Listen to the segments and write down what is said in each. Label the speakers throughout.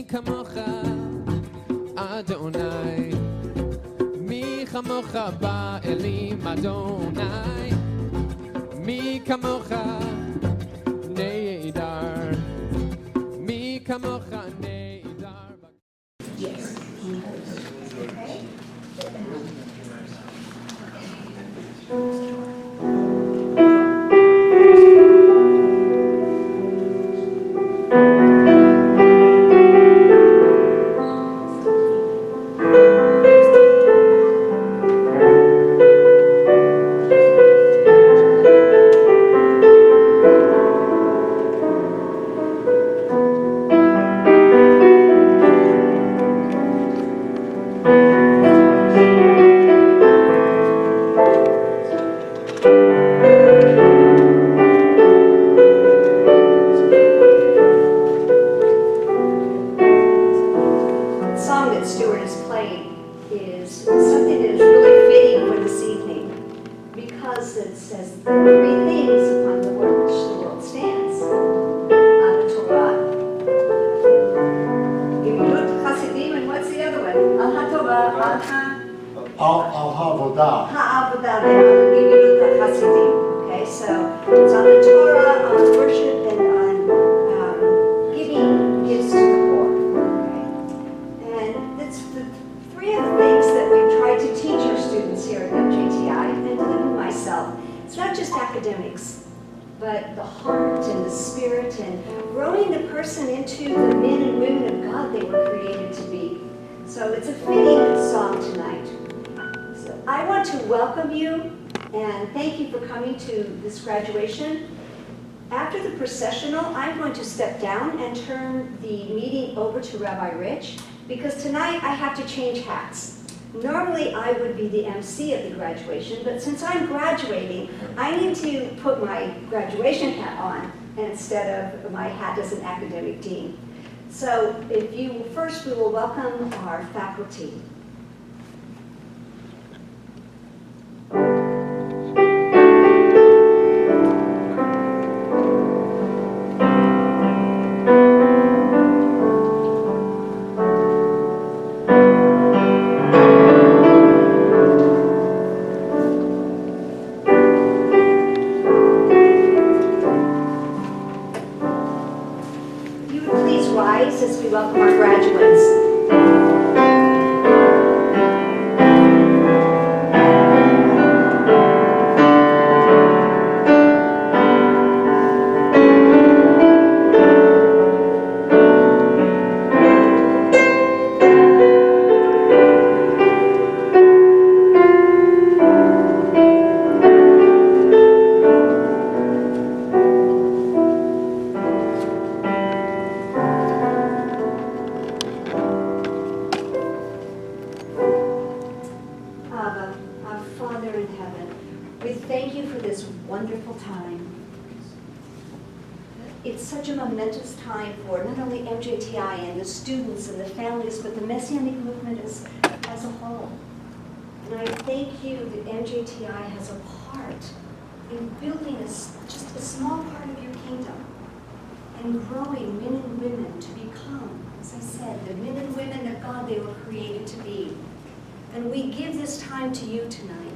Speaker 1: Mi kamocha Adonai, Mi kamocha ba'elim Adonai, Mi kamocha neidar, Mi kamocha neidar.
Speaker 2: Yes. Okay. Okay, so it's on the Torah, on worship, and on giving gifts to the poor. Okay? And that's the three of the things that we try to teach our students here at MJTI, and myself. It's not just academics, but the heart and the spirit and growing the person into the men and women of God they were created to be. So it's a fitting song tonight. So I want to welcome you and thank you for coming to this graduation. After the processional, I'm going to step down and turn the meeting over to Rabbi Rich because tonight I have to change hats. Normally I would be the MC of the graduation, but since I'm graduating, I need to put my graduation hat on instead of my hat as an academic dean. So first we will welcome our faculty. As we welcome our graduates. It's such a momentous time for not only MJTI and the students and the families, but the Messianic movement as a whole. And I thank you that MJTI has a part in building just a small part of your kingdom and growing men and women to become, as I said, the men and women that God they were created to be. And we give this time to you tonight.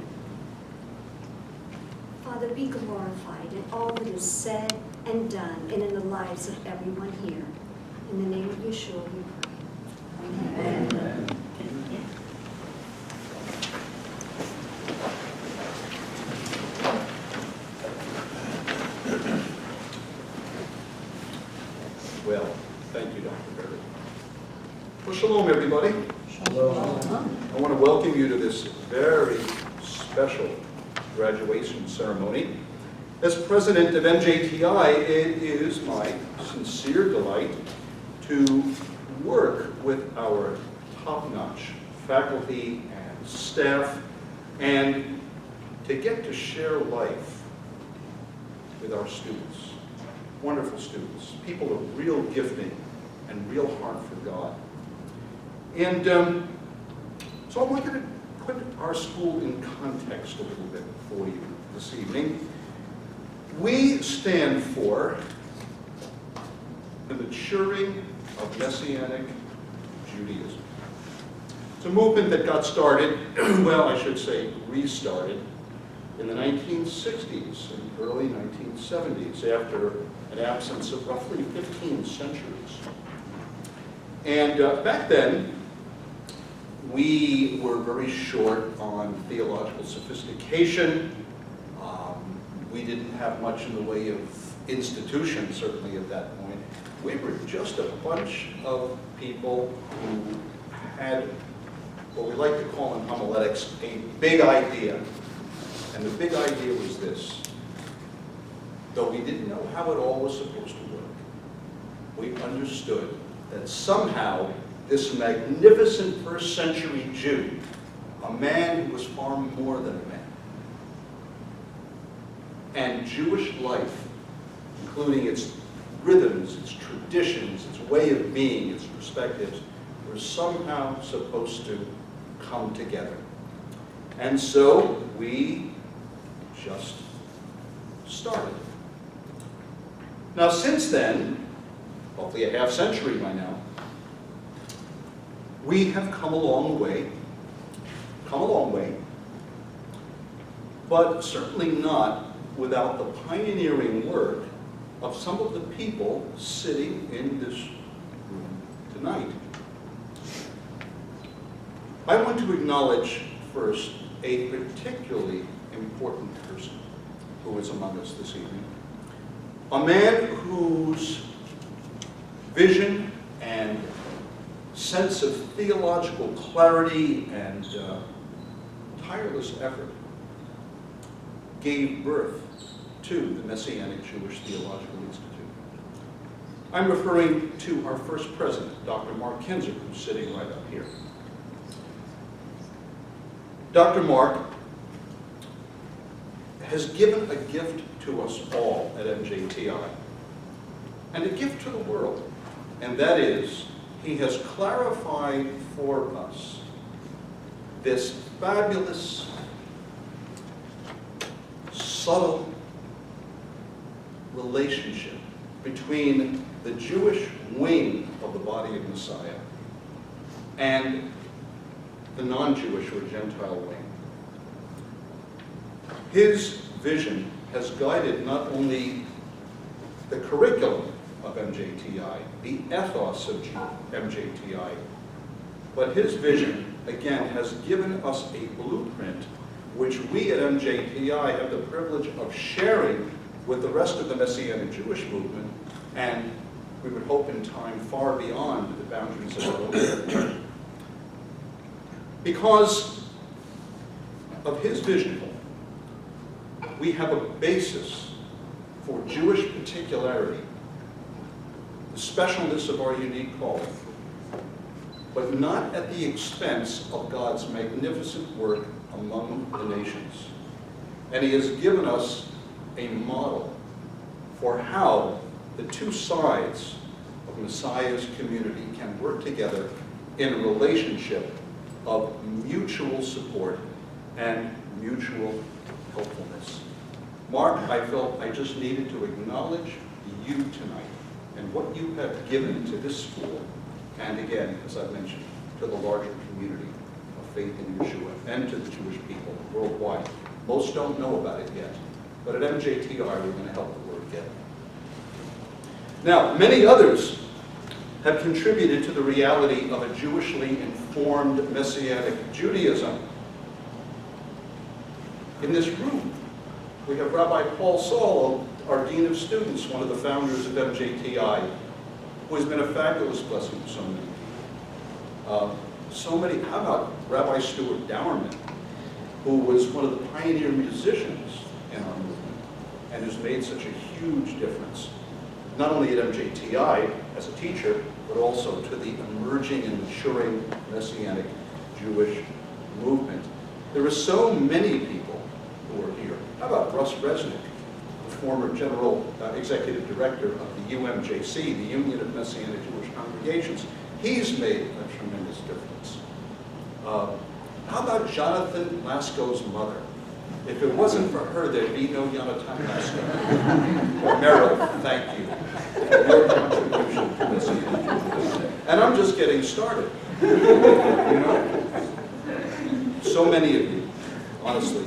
Speaker 2: Father, be glorified in all that is said and done, and in the lives of everyone here. In the name of Yeshua, we pray. Amen. Amen.
Speaker 3: Well, thank you, Dr. Barrett. Well, shalom, everybody.
Speaker 2: Shalom.
Speaker 3: I want to welcome you to this very special graduation ceremony. As president of MJTI, it is my sincere delight to work with our top-notch faculty and staff and to get to share life with our students. Wonderful students, people of real gifting and real heart for God. And so I want you to put our school in context a little bit for you this evening. We stand for the maturing of Messianic Judaism. It's a movement that got started, well, I should say restarted, in the 1960s and early 1970s after an absence of roughly 15 centuries. And back then, we were very short on theological sophistication. We didn't have much in the way of institutions, certainly at that point. We were just a bunch of people who had what we like to call in homiletics a big idea. And the big idea was this: though we didn't know how it all was supposed to work, we understood that somehow this magnificent first century Jew, a man who was far more than a man, and Jewish life, including its rhythms, its traditions, its way of being, its perspectives, were somehow supposed to come together. And so we just started. Now, since then, hopefully a half century by now, we have come a long way, but certainly not without the pioneering work of some of the people sitting in this room tonight. I want to acknowledge first a particularly important person who is among us this evening. A man whose vision and sense of theological clarity and tireless effort gave birth to the Messianic Jewish Theological Institute. I'm referring to our first president, Dr. Mark Kinzer, who's sitting right up here. Dr. Mark has given a gift to us all at MJTI, and a gift to the world, and that is, he has clarified for us this fabulous, subtle relationship between the Jewish wing of the body of Messiah and the non-Jewish or Gentile wing. His vision has guided not only the curriculum of MJTI, the ethos of MJTI, but his vision, again, has given us a blueprint which we at MJTI have the privilege of sharing with the rest of the Messianic Jewish movement, and we would hope in time far beyond the boundaries of our own church. Because of his vision, we have a basis for Jewish particularity, the specialness of our unique calling, but not at the expense of God's magnificent work among the nations. And he has given us a model for how the two sides of Messiah's community can work together in a relationship of mutual support and mutual helpfulness. Mark, I felt I just needed to acknowledge you tonight and what you have given to this school, and again, as I mentioned, to the larger community of faith in Yeshua and to the Jewish people worldwide. Most don't know about it yet, but at MJTI we're going to help the word get. Now, many others have contributed to the reality of a Jewishly informed Messianic Judaism. In this room, we have Rabbi Paul Saul, our Dean of Students, one of the founders of MJTI, who has been a fabulous blessing to so many people. How about Rabbi Stuart Dowerman, who was one of the pioneer musicians in our movement and has made such a huge difference, not only at MJTI as a teacher, but also to the emerging and maturing Messianic Jewish movement. There are so many people who are here. How about Russ Resnick, the former General Executive Director of the UMJC, the Union of Messianic Jewish Congregations? He's made a tremendous difference. How about Jonathan Lasko's mother? If it wasn't for her, there'd be no Jonathan Lasko. Meryl, thank you for your contribution to Messianic Judaism. And I'm just getting started. You know? So many of you, honestly.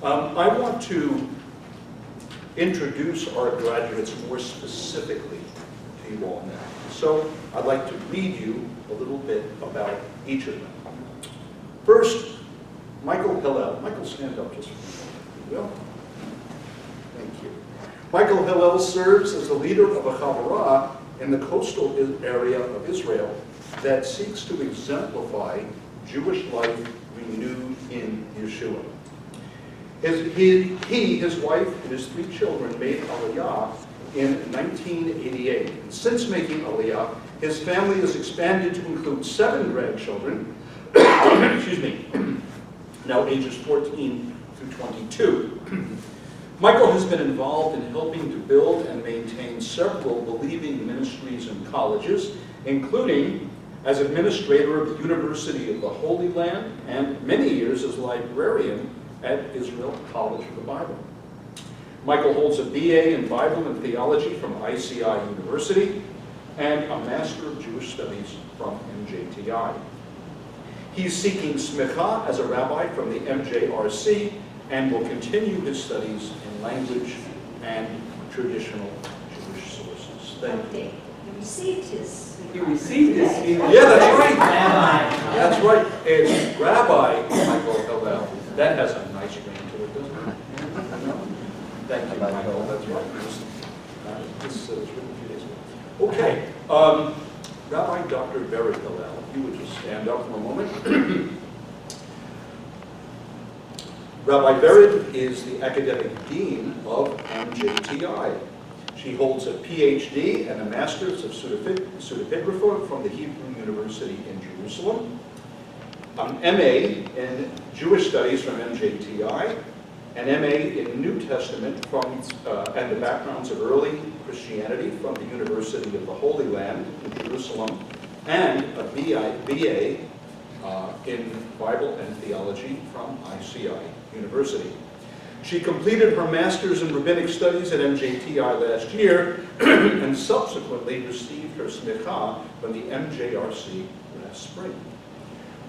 Speaker 3: I want to introduce our graduates more specifically to you all now. So I'd like to read you a little bit about each of them. First, Michael Hillel. Michael, stand up just for a moment, if you will. Thank you. Michael Hillel serves as the leader of a chavarah in the coastal area of Israel that seeks to exemplify Jewish life renewed in Yeshua. His wife, and his 3 children made Aliyah in 1988. And since making Aliyah, his family has expanded to include 7 grandchildren, excuse me, now ages 14 through 22. Michael has been involved in helping to build and maintain several believing ministries and colleges, including as administrator of the University of the Holy Land and many years as librarian at Israel College of the Bible. Michael holds a BA in Bible and Theology from ICI University and a Master of Jewish Studies from MJTI. He's seeking smicha as a rabbi from the MJRC and will continue his studies in language and traditional Jewish sources. Thank you.
Speaker 2: He received his.
Speaker 4: He received his.
Speaker 3: Yeah, that's right.
Speaker 4: Rabbi.
Speaker 3: That's right. It's Rabbi Michael Hillel. That has a nice ring to it, doesn't it? Thank you, Michael. That's right. This was written a few days ago. Okay. Rabbi Dr. Barrett Hillel, if you would just stand up for a moment. Rabbi Barrett is the academic dean of MJTI. She holds a PhD and a Master's of Pseudepigrapha from the Hebrew University in Jerusalem, an MA in Jewish Studies from MJTI, an MA in New Testament from and the backgrounds of early Christianity from the University of the Holy Land in Jerusalem, and a BA in Bible and Theology from ICI University. She completed her Master's in Rabbinic Studies at MJTI last year and subsequently received her smicha from the MJRC last spring.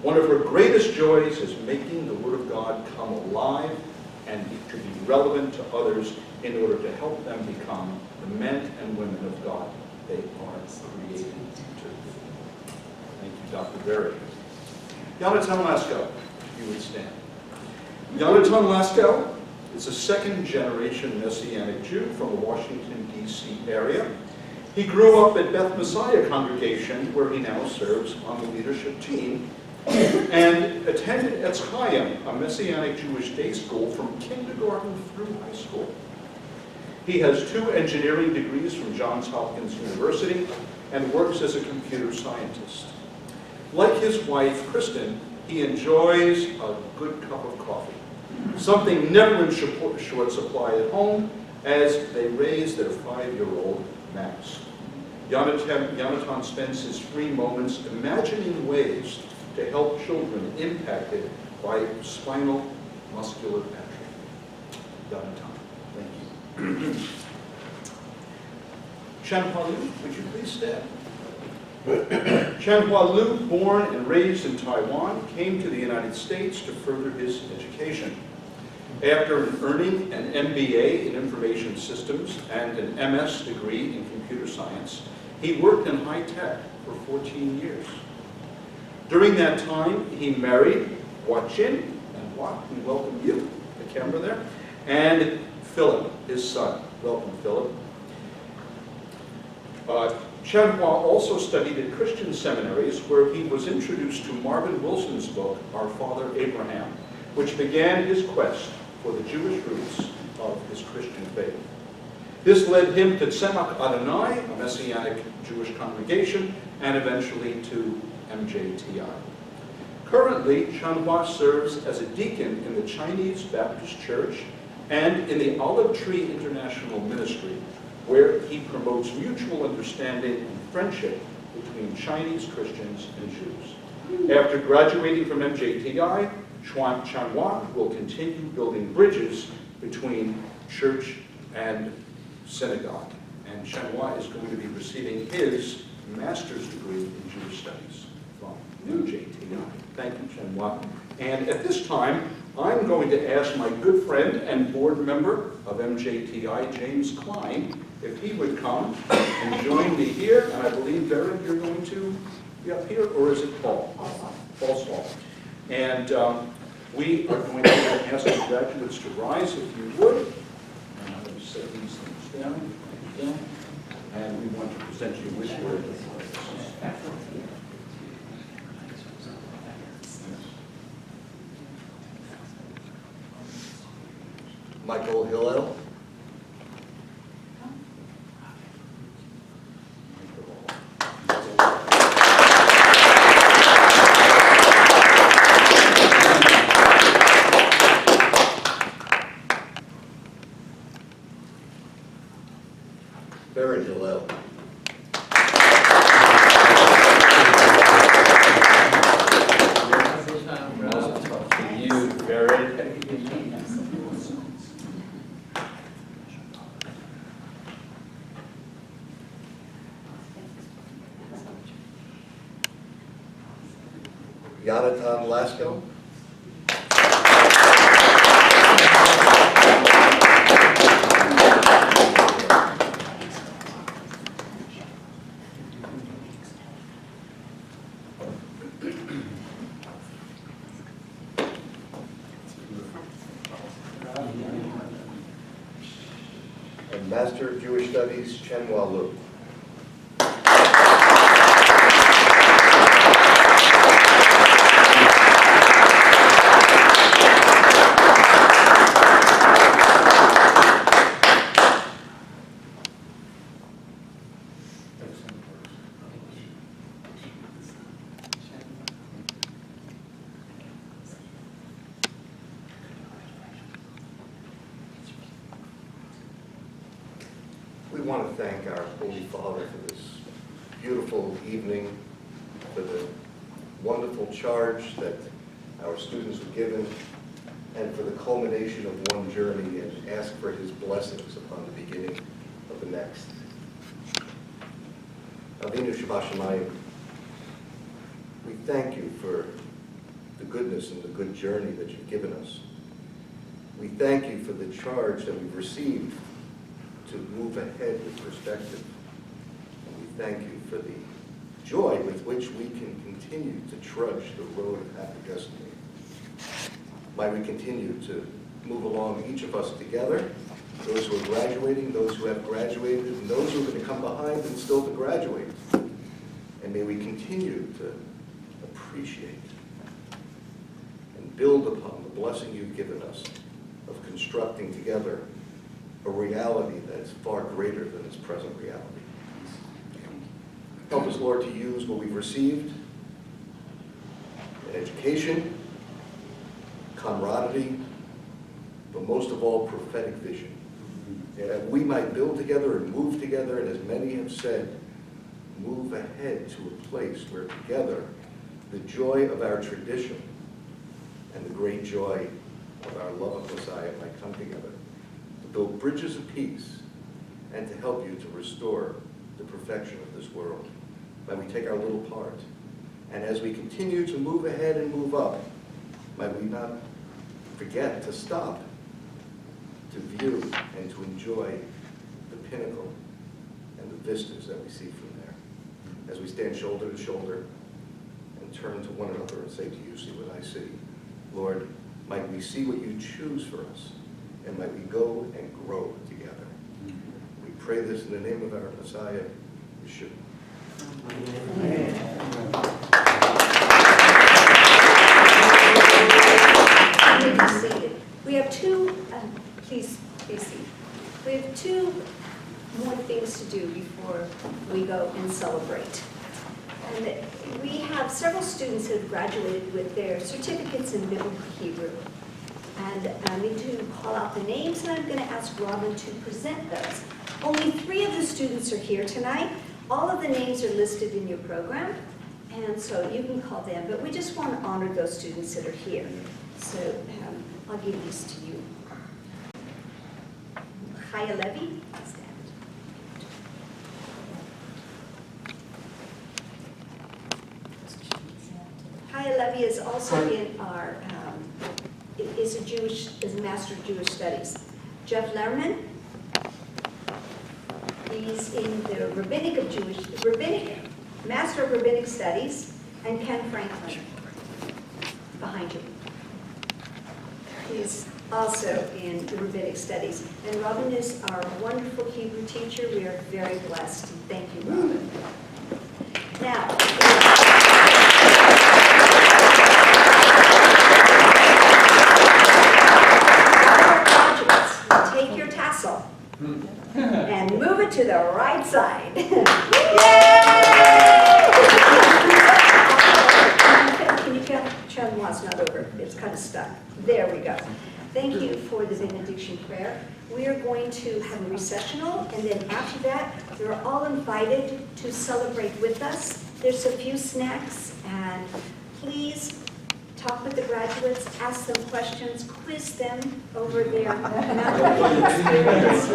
Speaker 3: One of her greatest joys is making the Word of God come alive and to be relevant to others in order to help them become the men and women of God they are created to be. Thank you, Dr. Berry. Yonatan Lasko, if you would stand. Yonatan Lasko is a second-generation Messianic Jew from the Washington, D.C. area. He grew up at Beth Messiah congregation, where he now serves on the leadership team, and attended Etz Chaim, a Messianic Jewish day school from kindergarten through high school. He has 2 engineering degrees from Johns Hopkins University and works as a computer scientist. Like his wife, Kristen, he enjoys a good cup of coffee, something never in short supply at home as they raise their 5-year-old Max. Yonatan spends his free moments imagining ways to help children impacted by spinal muscular atrophy. Yonatan, thank you. Chanhua Liu, would you please stand? Chanhua Liu, born and raised in Taiwan, came to the United States to further his education. After earning an MBA in Information Systems and an MS degree in Computer Science, he worked in high tech for 14 years. During that time, he married Hua Chin, and Hua, we welcome you, the camera there, and Philip, his son. Welcome, Philip. Chanhua also studied at Christian seminaries where he was introduced to Marvin Wilson's book, Our Father Abraham, which began his quest for the Jewish roots of his Christian faith. This led him to Tzemach Adonai, a Messianic Jewish congregation, and eventually to MJTI. Currently, Chanhua serves as a deacon in the Chinese Baptist Church and in the Olive Tree International Ministry, where he promotes mutual understanding and friendship between Chinese Christians and Jews. After graduating from MJTI, Chanhua will continue building bridges between church and synagogue. And Chanhua is going to be receiving his master's degree in Jewish Studies from MJTI. Thank you, Chenwa. And at this time, I'm going to ask my good friend and board member of MJTI, James Klein, if he would come and join me here. And I believe, Darren, you're going to be up here, or is it Paul? Paul Saul. And we are going to ask the graduates to rise, if you would. And I'm going to set these things down. And we want to present you with your
Speaker 5: Michael Hillel. Baron Hillel.
Speaker 3: you, Barry.
Speaker 5: Jonathan Lasko. And Master of Jewish Studies, Chenwa Lu. We want to thank our Holy Father for this beautiful evening, for the wonderful charge that our students were given, and for the culmination of one journey, and ask for his blessings upon the beginning of the next. Avinu Shema Shamayim, we thank you for the goodness and the good journey that you've given us. We thank you for the charge that we've received to move ahead with perspective. And we thank you for the joy with which we can continue to trudge the road of happy destiny. Might we continue to move along, each of us together, those who are graduating, those who have graduated, and those who are going to come behind and still to graduate. And may we continue to appreciate and build upon the blessing you've given us of constructing together a reality that's far greater than its present reality. Help us, Lord, to use what we've received in education, camaraderie, but most of all, prophetic vision. That we might build together and move together, and as many have said, move ahead to a place where together the joy of our tradition and the great joy of our love of Messiah might come together. Build bridges of peace, and to help you to restore the perfection of this world. Might we take our little part, and as we continue to move ahead and move up, might we not forget to stop, to view and to enjoy the pinnacle and the vistas that we see from there. As we stand shoulder to shoulder and turn to one another and say, do you see what I see? Lord, might we see what you choose for us, and might we go and grow together. We pray this in the name of our Messiah, Yeshua.
Speaker 2: You may be seated. We have two, please be seated. We have two more things to do before we go and celebrate. And we have several students who have graduated with their certificates in Biblical Hebrew. And I need to call out the names, and I'm going to ask Robin to present those. Only 3 of the students are here tonight. All of the names are listed in your program, and so you can call them. But we just want to honor those students that are here. So I'll give these to you. Chaya Levy, stand. Chaya Levy is also in our, is a Master of Jewish Studies. Jeff Lerman, he's in the Master of Rabbinic Studies, and Ken Franklin, behind you. He's also in the Rabbinic Studies. And Robin is our wonderful Hebrew teacher. We are very blessed. Thank you, Robin. Now, graduates, take your tassel and move it to the right side. Yay! Can you tell me it's not over? It's kind of stuck. There we go. Thank you for the benediction prayer. We are going to have a recessional, and then after that, you're all invited to celebrate with us. There's a few snacks, and please talk with the graduates, ask them questions, quiz them over their mountain experience.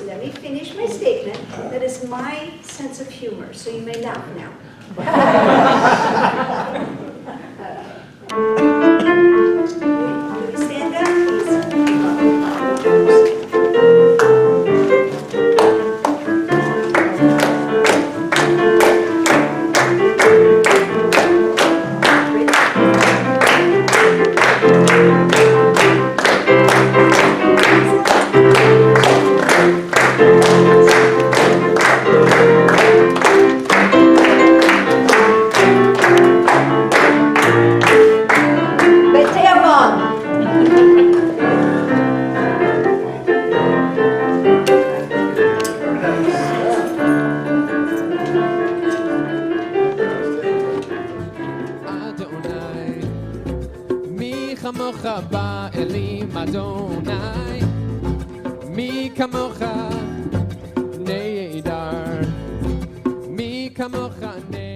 Speaker 2: Let me finish my statement. That is my sense of humor, so you may laugh now. Will you stand up, please?
Speaker 1: כמוך באלים אדוני, מי כמוך נהדר, מי כמוך נהדר.